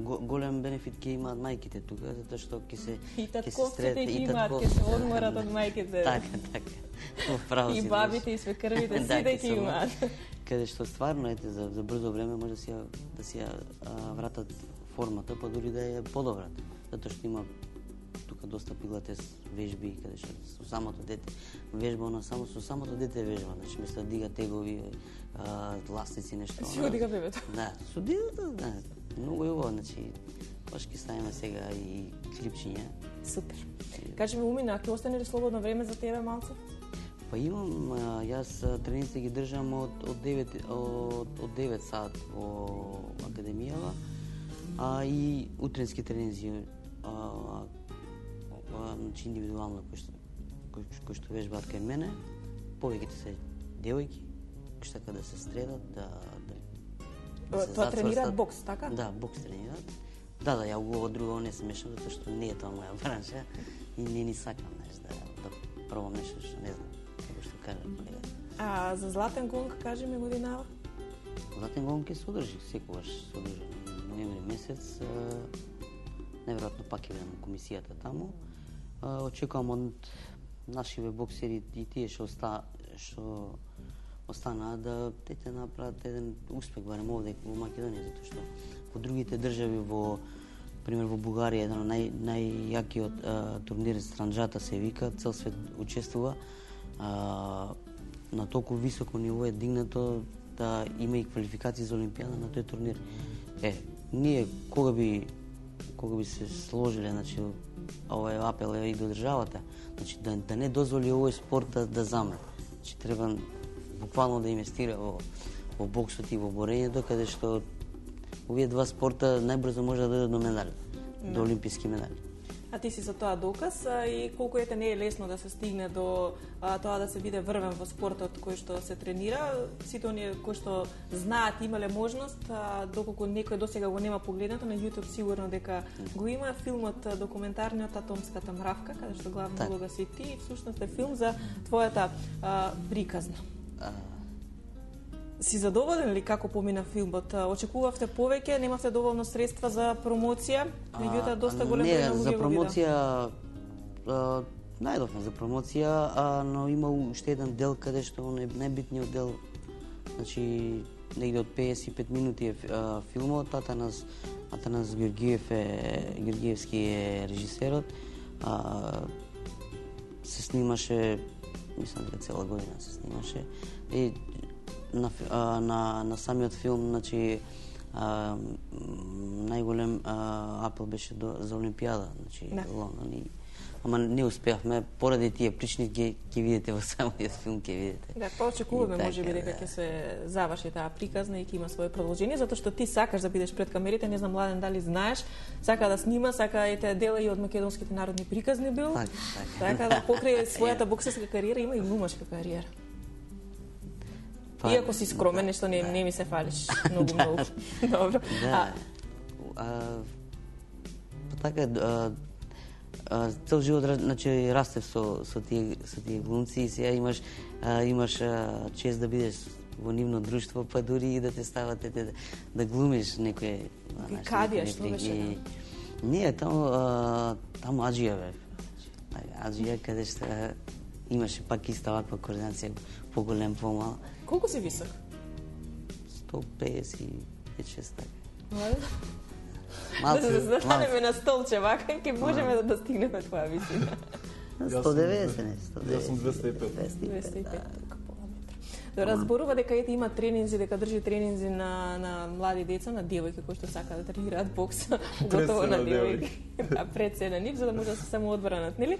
голем бенефит ќе имаат мајките тука, затоа што ќе се и татковците ќе имаат, ќе се одморат од мајките. Така. Право си. И бабите и свекрвите сите ќе имаат. Каде што стварно за брзо време може да си вратат формата, па дури да е подобра, затоа што има тука доста пилатес вежби, каде што со самото дете вежба, само со самото дете вежба, значи мисля дига тегови, ластици, нешто. Си одига бебето. Да, со дедото, да. Многу е убаво, значи баш ќе ставиме сега и клипчиња. Супер. Кажи ми, Умина, ќе остане ли слободно време за тебе малце? Па имам, јас тренинзите ги држам од 9 сат во академијава, и утренски тренинзи, значи индивидуално кои што вежбаат кај мене, повеќето се девојки, кои што да се средат, Тоа тренираат бокс, така? Да, бокс тренираат. Да, ја го друго не се мешам, затоа што не е тоа моја бранша и не ни сакам, да пробам нешто што не знам, како што кажа колега. А за Златен гонг, кажи ми годинава? Златен гонг ќе се одржи, секогаш се одржи. Ноември месец, неверојатно пак ќе бидам комисијата таму. Очекувам од нашиве боксери и тие што останаа да те направат еден успех, барем овде во Македонија, затоа што во другите држави, пример во Бугарија, еден од најјакиот турнир Странџата се вика, цел свет учествува. На толку високо ниво е дигнато да има и квалификации за Олимпијада на тој турнир. Ние кога би се сложиле, значи овој апел и до државата, значи да не дозволи овој спорт да замре. Значи треба буквално да инвестира во боксот и во борењето, каде што овие два спорта најбрзо може да дојдат до медали, до олимписки медали. А ти си за тоа доказ и колку ете не е лесно да се стигне до тоа да се биде врвен во спортот кој што се тренира. Сите оние кои што знаат имале можност, доколку некој досега го нема погледнато на YouTube, сигурно дека го има филмот документарниот Атомската мравка, каде што главна улога си ти и всушност е филм за твојата приказна. Си задоволен ли како помина филмот? Очекувавте повеќе, немавте доволно средства за промоција? Меѓутоа доста голем број на луѓе го вида. Не, за промоција најдовме за промоција, но има уште еден дел каде што најбитниот дел, значи негде од 55 минути е филмот. Атанас Георгиевски е режисерот. Се снимаше, мислам дека цела година се снимаше. И на самиот филм, значи најголем апел беше за Олимпијада, значи Лондон. Ама не успеавме, поради тие причини ќе видите во самиот филм, ќе видите. Да, тоа очекуваме можеби дека ќе се заврши таа приказна и ќе има свое продолжение, затоа што ти сакаш да бидеш пред камерите, не знам Младен дали знаеш, сака да снима, сака ете дела и од македонските народни приказни бил. Така да покрај својата боксерска кариера има и глумашка кариера. Иако си скромен, нешто не ми се фалиш многу. Добро. Да. Така цел живот, значи растев со тие глумци и сега имаш чест да бидеш во нивно друштво, па дури и да те стават да глумиш некој. Кадија што беше? Не, таму Аџија бе. Аџија каде што имаше пак иста ваква координација, поголем, помал. Колку си висок? 156 така. Да се застанеме на столче вака и ќе можеме да достигнеме твоја висина. 190, не, 190. Јас сум 205. 205. Да зборува дека ете има тренинзи, дека држи тренинзи на млади деца, на девојки кои што сакаат да тренираат бокс, готово на девојки. Пред се на нив за да може да се самоодбранат, нели?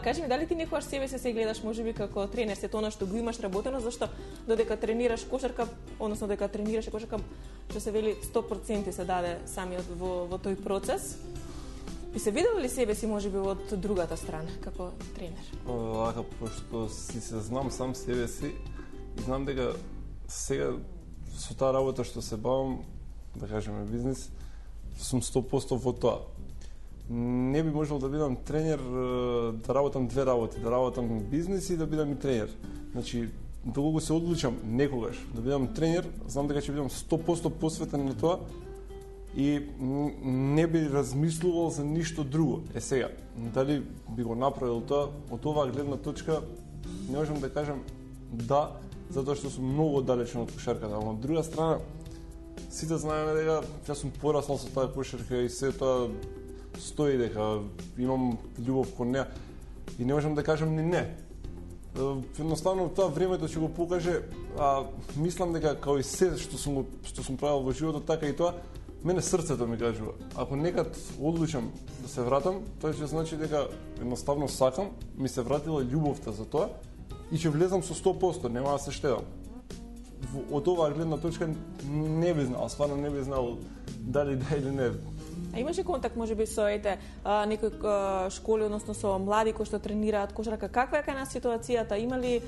Кажи ми дали ти некогаш себе се гледаш можеби како тренер, се тоа што го имаш работено, зашто додека тренираш кошарка, односно дека тренираш кошарка, што се вели 100% се даде самиот во тој процес. И се видел ли себе си можеби од другата страна како тренер? Ака, пошто си се знам сам себе си, и знам дека сега со таа работа што се бавам, да кажеме бизнис, сум 100% во тоа. Не би можел да бидам тренер, да работам две работи, да работам бизнис и да бидам и тренер. Значи, доколку се одлучам некогаш да бидам тренер, знам дека ќе бидам 100% посветен на тоа и не би размислувал за ништо друго. Сега, дали би го направил тоа, од оваа гледна точка не можам да кажам да, затоа што сум многу далечен од кошарката, ама од друга страна сите знаеме дека јас сум пораснал со таа кошарка и се тоа стои дека имам љубов кон неа и не можам да кажам ни не. Едноставно тоа времето ќе го покаже, мислам дека како и се што сум правил во животот, така и тоа мене срцето ми кажува. Ако некад одлучам да се вратам, тоа ќе значи дека едноставно сакам, ми се вратила љубовта за тоа и ќе влезам со 100%, нема да се штедам. Од оваа гледна точка не би знал, стварно не би знал дали да или не. А имаш ли контакт можеби со некои школи, односно со млади кои што тренираат кошарка? Каква е кај нас ситуацијата? Има ли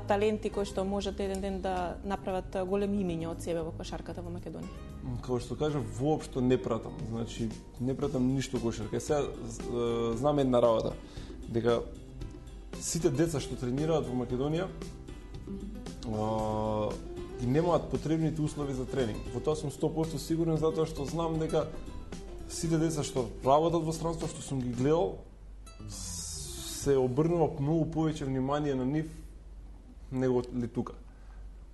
таленти кои што можат еден ден да направат големи имиња од себе во кошарката во Македонија? Како што кажав, воопшто не пратам. Значи, не пратам ништо кошарка. Сега знам една работа, дека сите деца што тренираат во Македонија ги немаат потребните услови за тренинг. Во тоа сум 100% сигурен, затоа што знам дека сите деца што работат во странство, што сум ги гледал, се обрнува многу повеќе внимание на нив него ли тука.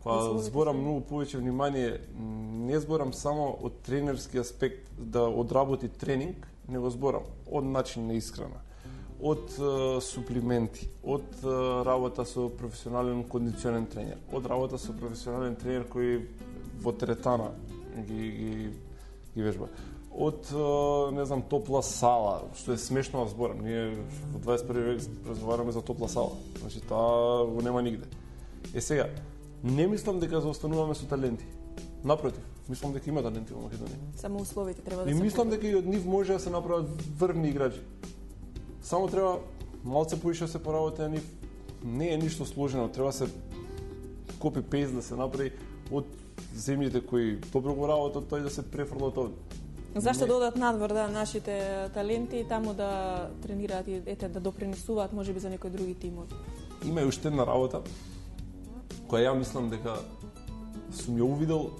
Кога зборам многу повеќе внимание, не зборам само од тренерски аспект да одработи тренинг, него зборам од начин на исхрана, од суплименти, од работа со професионален кондиционен тренер, од работа со професионален тренер кој во теретана ги вежба, од не знам топла сала, што е смешно да зборам. Ние во 21 век разговараме за топла сала. Значи таа го нема нигде. Сега, не мислам дека заостануваме со таленти. Напротив, мислам дека има таленти во Македонија. Само условите треба да се. И мислам подобрат. дека и од нив може да се направат врвни играчи. Само треба малце поише се поработи на нив. Не е ништо сложено, треба се копи-пейст да се направи од земјите кои добро го работат, тој да се префрлат овде. Зашто да одат надвор нашите таленти и таму да тренираат и да допринесуваат можеби за некои други тимови? Има и уште една работа која ја мислам дека сум ја увидел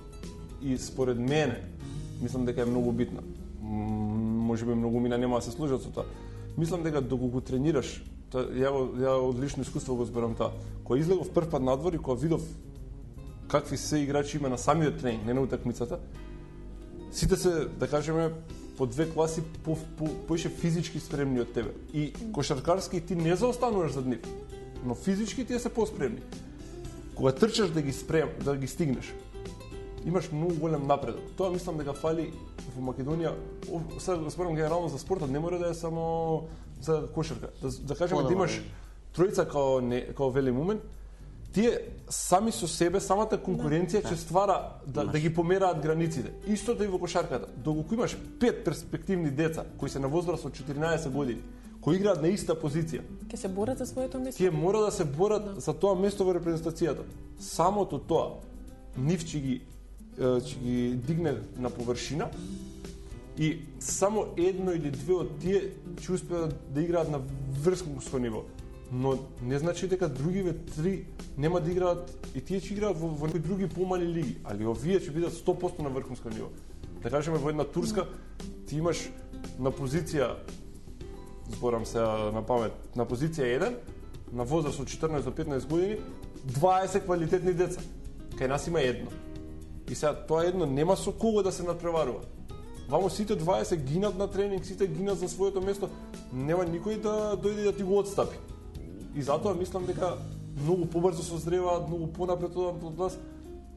и според мене мислам дека е многу битна. Можеби многу мина нема да се сложат со тоа. Мислам дека доколку тренираш, ја од лично искуство го зборам тоа. Кога излегов прв пат надвор и кога видов какви се играчи има на самиот тренинг, не на утакмицата, сите се, да кажеме, по 2 класи поише физички спремни од тебе. И кошаркарски ти не заостануваш зад нив, но физички тие се поспремни. Кога трчаш да ги стигнеш, имаш многу голем напредок. Тоа мислам дека фали во Македонија. Сега спорам генерално за спортот, не мора да е само за кошарка. Да кажеме да имаш тројца као Вели Мумен, тие сами со себе, самата конкуренција ќе ствара да ги помераат границите. Истото и во кошарката. Доколку имаш 5 перспективни деца кои се на возраст од 14 години, кои играат на иста позиција, ќе се борат за своето место. Тие мора да се борат за тоа место во репрезентацијата. Самото тоа нив ќе ги дигне на површина и само едно или две од тие ќе успеат да играат на врсковско ниво. Но не значи дека другиве 3 нема да играат и тие ќе играат во некои други помали лиги, али овие ќе бидат 100% на врховско ниво. Да кажеме во една турска ти имаш на позиција, зборам сега на памет, на позиција 1, на возраст од 14 до 15 години, 20 квалитетни деца. Кај нас има едно. И сега тоа едно нема со кого да се надпреварува. Вамо сите 20 гинат на тренинг, сите гинат за своето место, нема никој да дојде да ти го отстапи. И затоа мислам дека многу побрзо созреваат, многу понапред од нас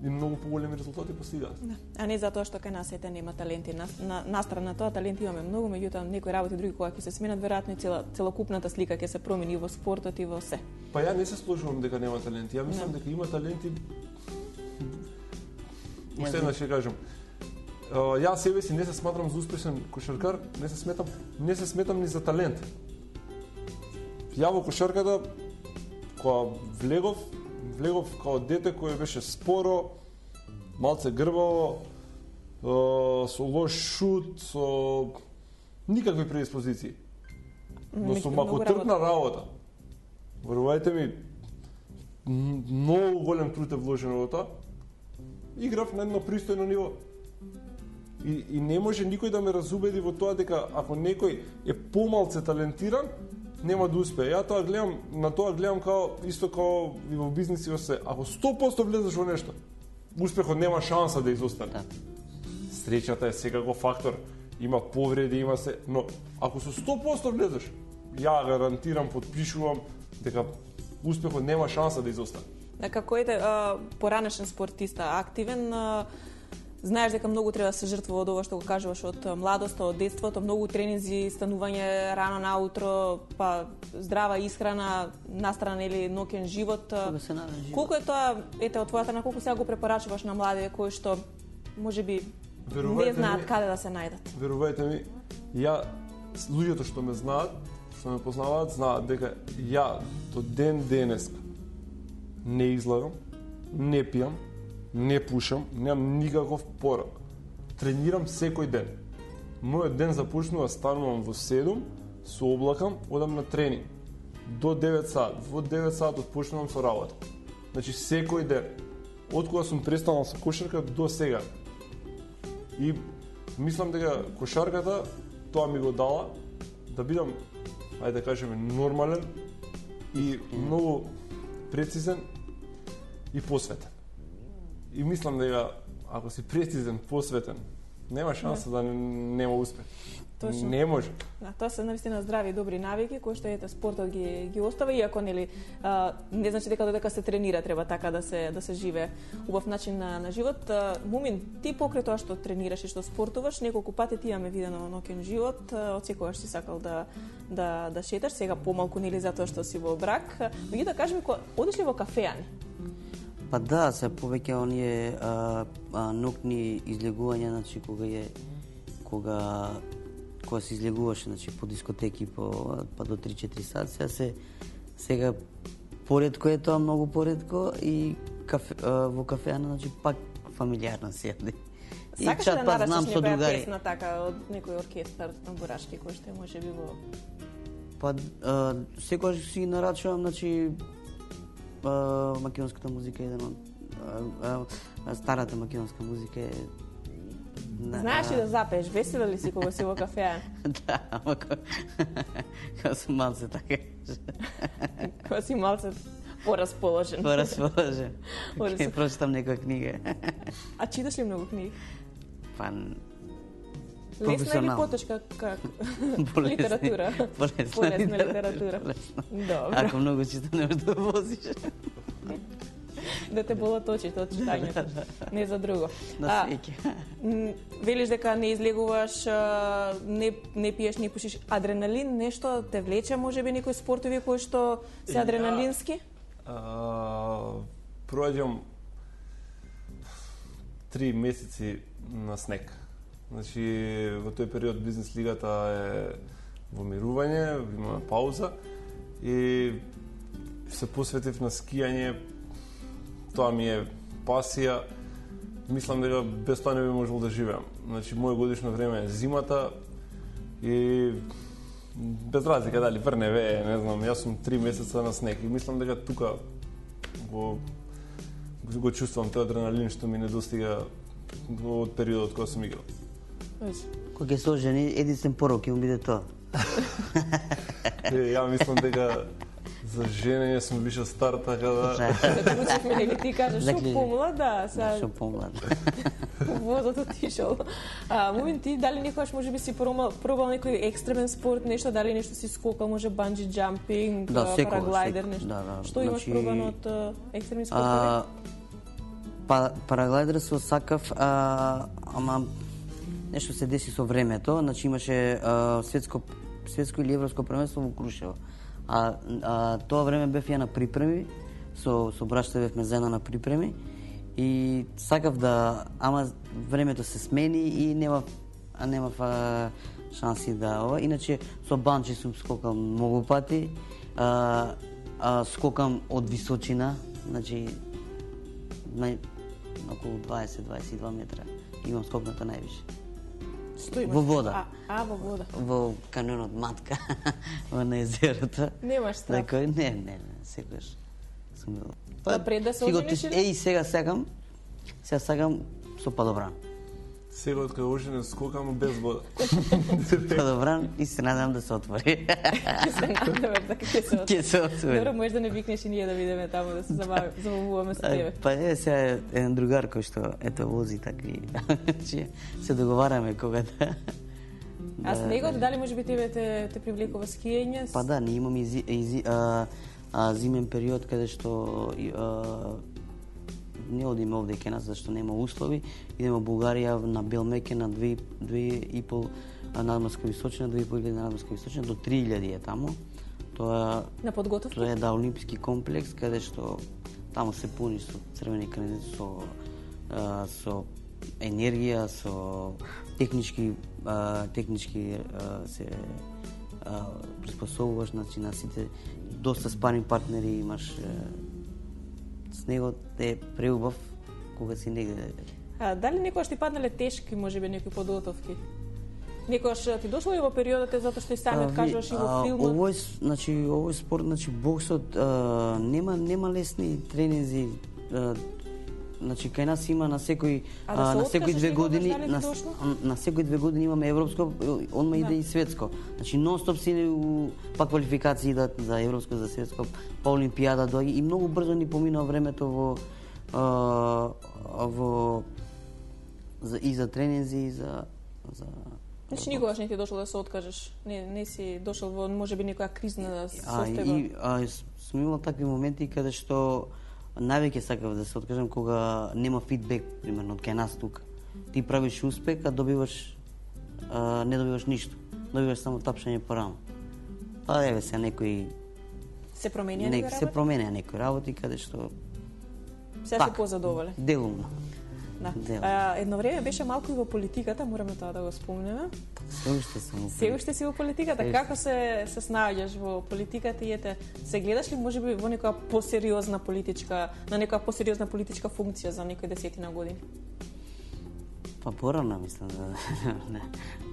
и многу поголеми резултати постигаат. Да. А не затоа што кај нас ете нема таленти. Настрана тоа таленти имаме многу, меѓутоа некои работи други кога ќе се сменат, веројатно и целокупната слика ќе се промени во спортот и во се. Па ја не се сложувам дека нема таленти. Ја мислам дека има таленти. Уште еднаш ќе кажам. Ја себе си не се сматрам за успешен кошаркар, не се сметам ни за талент. Ја во кошарката, кога влегов као дете кој беше споро, малце грбаво, со лош шут, со никакви предиспозиции. Но со макотрпна работа. Верувајте ми, многу голем труд е вложено во тоа. Играв на едно пристојно ниво. И не може никој да ме разубеди во тоа дека ако некој е помалце талентиран, нема да успее. Ја тоа гледам као исто као и во бизнис и во се. Ако 100% влезеш во нешто, успехот нема шанса да изостане. Среќата е секако фактор, има повреди, има се, но ако со 100% влезеш, ја гарантирам, подпишувам дека успехот нема шанса да изостане. Како ете поранешен спортиста, активен, знаеш дека многу треба да се жртвува од ова што го кажуваш од младоста, од детството, многу тренинзи, станување рано наутро, па здрава исхрана, настрана или ноќен живот. Колку е тоа, ете, од твојата на колку сега го препорачуваш на младите кои што можеби не знаат каде да се најдат. Верувајте ми, луѓето што ме знаат, што ме познаваат, знаат дека ја до ден денеска не излагам, не пијам, не пушам, немам никаков порок. Тренирам секој ден. Мојот ден започнува, станувам во 7, се облакам, одам на тренинг. До 9 сат. Во 9 сат отпочнувам со работа. Значи секој ден. Од кога сум престанал со кошарка до сега. И мислам дека кошарката тоа ми го дала да бидам, ајде да кажеме, нормален и многу прецизен и посветен. И мислам дека ако си прецизен, посветен, нема шанса да нема успех. Точно. Не може. Да, тоа се навистина здрави и добри навики кои што спортот ги остава, иако не значи дека додека се тренира треба така да се живее убав начин на живот. Мумин, ти покрај тоа што тренираш и што спортуваш, неколку пати ти имаме видено ноќен живот, од секогаш си сакал да шеташ, сега помалку нели затоа што си во брак. Меѓутоа кажи ми, одиш ли во кафеани? Па да, се повеќе оние ноќни излегувања, значи кога се излегуваше, значи по дискотеки па до 3-4 сати, сега поретко е тоа, многу поретко, и во кафеана, значи пак фамилиарно се јаде. Сакаш да нарачаш некоја песна така од некој оркестар тамбурашки кој што може би во... Па секогаш си нарачувам, значи македонската музика е еден од старата македонска музика е... Знаеш ли да запееш? Весела ли си кога си во кафеа? Да, ама кога сум малце така. Кога си малце порасположен. Порасположен. Ке прочитам некоја книга. А читаш ли многу книги? Па... Лесна или потешка литература? Полесна литература. Добро. Ако многу читам, не можеш да возиш. Да те болат очите од читањето, не за друго. На свеќе. Велиш дека не излегуваш, не пиеш, не пушиш. Адреналин нешто те влече, можеби некои спортови кои што се адреналински? Проаѓам 3 месеци на снег. Значи, во тој период бизнес лигата е во мирување, имаме пауза и се посветив на скијање. Тоа ми е пасија. Мислам дека без тоа не би можел да живеам. Значи, моје годишно време е зимата и без разлика дали врне вее, не знам, јас сум 3 месеца на снег и мислам дека тука го чувствувам тој адреналин што ми недостига од периодот кога сум играл. Кога ќе се ожени, единствен порок ќе му биде тоа. Ја мислам дека за женење сум више стар, така да... Да учевме, нели ти кажеш, шо помлад, да. Шо помлад. Возот отишол. Мумин, ти дали некојаш може би си пробал некој екстремен спорт, нешто, дали нешто си скокал, може банджи джампинг, параглайдер, нешто? Што имаш пробано од екстремни спортови? Параглайдер со сакав, ама нешто се деси со времето, значи имаше светско или европско првенство во Крушево. Тоа време бев ја на припреми, со брашта бевме заедно на припреми и сакав да, ама времето се смени и немав шанси да ова. Иначе со банчи сум скокал многу пати, скокам од височина, значи околу 20-22 метра имам скокната највише. Во вода. Во вода. Во каньонот Матка, на езерото. Немаш страх? Такој, не, секогаш сум бил. Пред да се ожениш или? Сега сакам со падобран. Сега од кога оженен скокам без вода. Падобран и се надам да се отвори. Се надам дека ќе се отвори. Добро, може да не викнеш и ние да видиме таму, да се забавуваме со тебе. Па е, сега еден другар кој што ето вози така и се договараме кога да... А снегот, дали може би тебе те привлекува скијање? Па да, ние имаме зимен период каде што не одиме овде кај нас зашто нема услови. Идеме во Бугарија на Белмеке на 2,5 надморска височина, 2,5 надморска височина, до 3,000 е таму. Тоа на подготовка? Тоа е да олимписки комплекс каде што таму се пуни со црвени кранеци, со енергија, со технички се приспособуваш, значи на сите доста спаринг партнери имаш, с него е преубав кога си негде. Дали некогаш ти паднале тешки, можеби некои подготовки? Некогаш ти дошло и во периодот затоа што и самиот кажуваш и во филмот? Овој спорт, боксот нема лесни тренинзи. Значи кај нас има на секои 2 години, на секои 2 години имаме европско, онма иде и светско. Значи нонстоп си па квалификации идат за европско, за светско, па олимпијада доаѓа и многу брзо ни поминува времето и за тренинзи и за Значи никогаш не ти дошло да се откажеш. Не си дошол во можеби некоја кризна состојба. Сум имал такви моменти каде што највеќе сакав да се откажам кога нема фидбек, примерно од кај нас тука. Ти правиш успех, а не добиваш ништо. Добиваш само тапшање по рамо. Па еве се некои се променија некои работи каде што се си позадоволен. Делумно. Да. Едно време беше малку и во политиката, мораме тоа да го спомнеме. Се уште си во политиката. Како се снаоѓаш во политиката и се гледаш ли можеби во некоја посериозна политичка функција за некои десетина години? Па порано мислам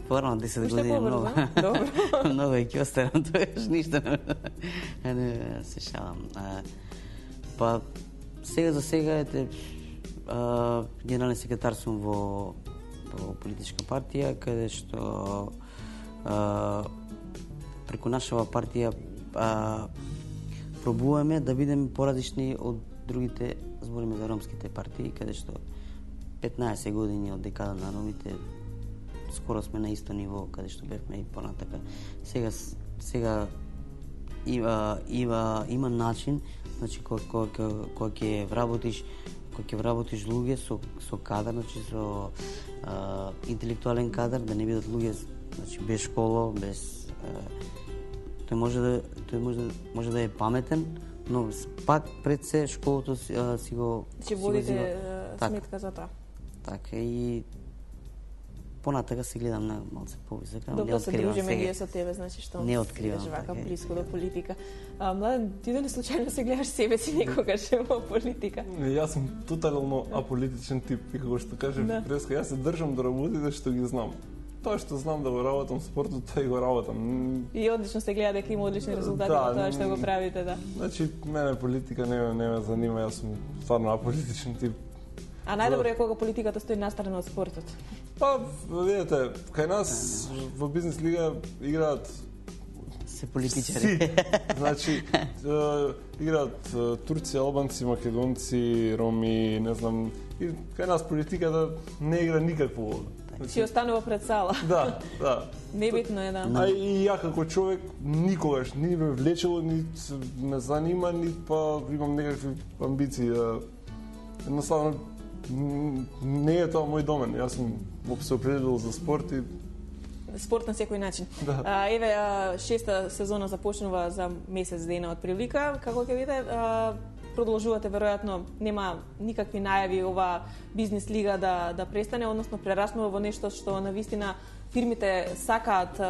порано 10 години многу. Добро. Многу ќе останам тогаш ништо. Не се шалам. Па сега за сега генерален секретар сум во политичка партија, каде што преку нашава партија пробуваме да бидеме поразлични од другите, збориме за ромските партии, каде што 15 години од декада на ромите скоро сме на исто ниво каде што бевме и понатака. Сега има начин, значи кога ќе вработиш луѓе со кадар, значи со интелектуален кадар, да не бидат луѓе значи без школа, без тој може да е паметен, но пак пред се школото си го водите сметка за тоа. Така и понатака се гледам на малце повисока. Добро се дружиме ние со тебе, значи што не откривам вака блиско до политика. Младен, ти дали случајно се гледаш себе си некогаш во политика? Јас сум тотално аполитичен тип, и како што кажеш преска, јас се држам до работите што ги знам. Тоа што знам да го работам спортот, тоа и го работам. И одлично се гледа дека има одлични резултати во тоа што го правите, да. Значи, мене политика не ме занима, јас сум стварно аполитичен тип. А најдобро е кога политиката стои настрана од спортот. Па, видете, кај нас во бизнес лига играат се политичари. Значи, играат турци, албанци, македонци, роми, не знам, и кај нас политиката не игра никакво улога. Си останува пред сала. Да. Небитно е, да. А и ја како човек никогаш ни ме влечело, ни ме занима, ни па имам некакви амбиции да едноставно не е тоа мој домен. Јас сум се определил за спорт и спорт на секој начин. Да. Еве, 6-та сезона започнува за месец дена од прилика. Како ќе видите, продолжувате веројатно, нема никакви најави ова бизнес лига да престане, односно прераснува во нешто што навистина фирмите сакаат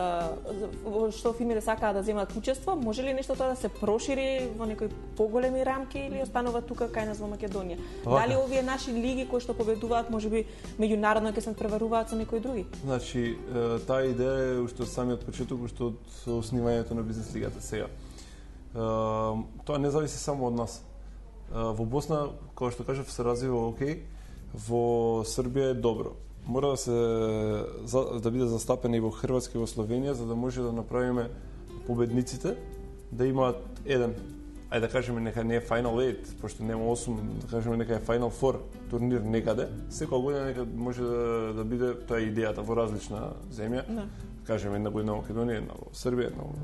да земат учество. Може ли нешто тоа да се прошири во некои поголеми рамки или останува тука кај нас во Македонија? Дали овие наши лиги кои што победуваат можеби меѓународно ќе се преваруваат со некои други? Значи, таа идеја е уште од самиот почеток, уште од основањето на бизнес лигата сега. Тоа не зависи само од нас. Во Босна, како што кажав, се развива окей, во Србија е добро. Мора да биде застапена и во Хрватска и во Словенија, за да може да направиме победниците да имаат еден, ајде да кажеме нека не е Final 8, пошто нема 8, да кажеме нека е Final 4 турнир некаде. Секоја година нека може да биде, тоа е идејата, во различна земја. Да. Кажеме една година во Македонија, една во Србија, една во...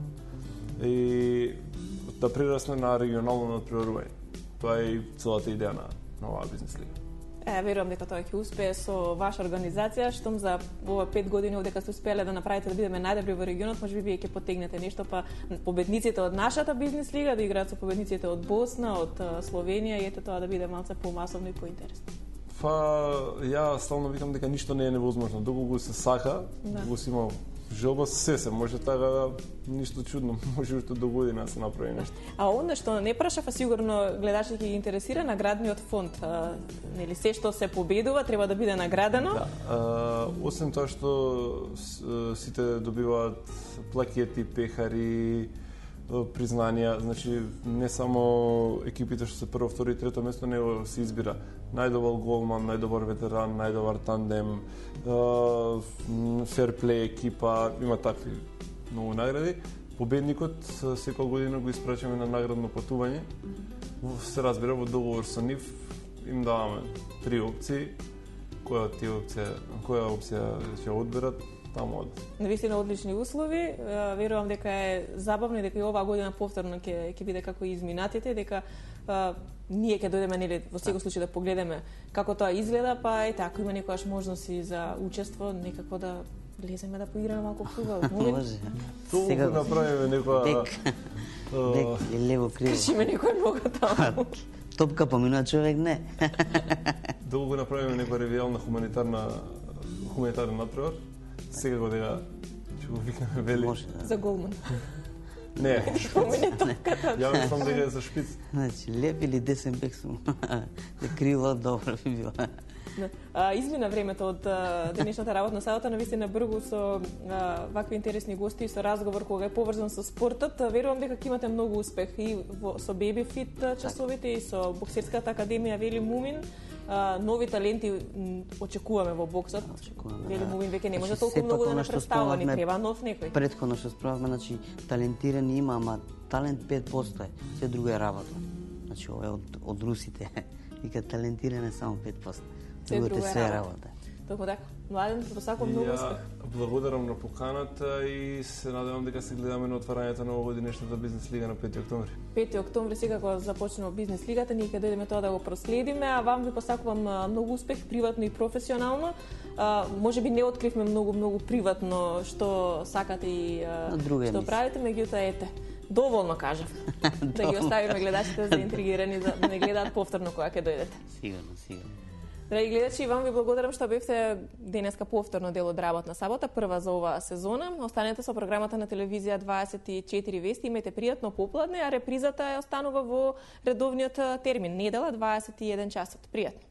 И да прерасне на регионално надпреварување. Тоа е целата идеја на оваа бизнес лига. Верувам дека тоа ќе успее со ваша организација, штом за ова 5 години дека сте успеле да направите да бидеме најдобри во регионот, можеби вие ќе потегнете нешто, па победниците од нашата бизнес лига да играат со победниците од Босна, од Словенија, и ете тоа да биде малце помасовно и поинтересно. Ја стално викам дека ништо не е невозможно. Доколку се сака, го си има желба, се може така, ништо чудно, може уште до година да се направи нешто. А онда што не прашав, сигурно гледачите ги интересира наградниот фонд. Нели се што се победува треба да биде наградено? Да. Освен тоа што сите добиваат плакети, пехари, признанија, значи не само екипите што се прво, второ и трето место, него се избира најдобар голман, најдобар ветеран, најдобар тандем, ферплей екипа, има такви многу награди. Победникот секоја година го испрачаме на наградно патување. Се разбира во договор со нив им даваме 3 опции, која опција ќе одберат. Навистина одлични услови. Верувам дека е забавно и дека и оваа година повторно ќе биде како и изминатите, дека ние ќе дојдеме нели во секој случај да погледаме како тоа изгледа, па ете ако има некојаш можности за учество, некако да влеземе да поиграме малку фудбал. Може. Сега да направиме некоја дек лево криво. Кршиме некоја нога таму. Топка поминува човек не. Долго направиме некоја ревијална хуманитарен натпревар. Сега го дека ќе го викнеме вели. Може, да. За голман. Не, Помине топката. ја мислам дека е за шпиц. Значи, лев или десен бек сум. Да криво добро би било. Измина времето од денешната работна сабота, навистина бргу со вакви интересни гости и со разговор кога е поврзан со спортот. Верувам дека ќе имате многу успех и со Baby Fit часовите и со боксерската академија Вели Мумин. Нови таленти очекуваме во боксот. Вели Мумин веќе не може толку многу да не представува, ни треба нов некој. Претходно што справавме, значи талентирани има, ама талент 5% е, се друго е работа. Значи ова е од русите. Вика талентиран е само 5%. Другото се е работа. Токму така. Младен, посакувам многу успех. Благодарам на поканата и се надевам дека се гледаме на отварањето на овогодинешната бизнес лига на 5 октомври. 5 октомври секако започнува бизнес лигата, ние ќе дојдеме тоа да го проследиме, а вам ви посакувам многу успех приватно и професионално. Можеби не откривме многу приватно што сакате и што правите, меѓутоа ете. Доволно кажав. Да ги оставиме гледачите заинтригирани да не гледаат повторно кога ќе дојдете. Сигурно. Драги гледачи, вам ви благодарам што бевте денеска повторно дел од работна сабота, прва за оваа сезона. Останете со програмата на телевизија 24 вести, имајте пријатно попладне, а репризата е останува во редовниот термин, недела 21 часот. Пријатно.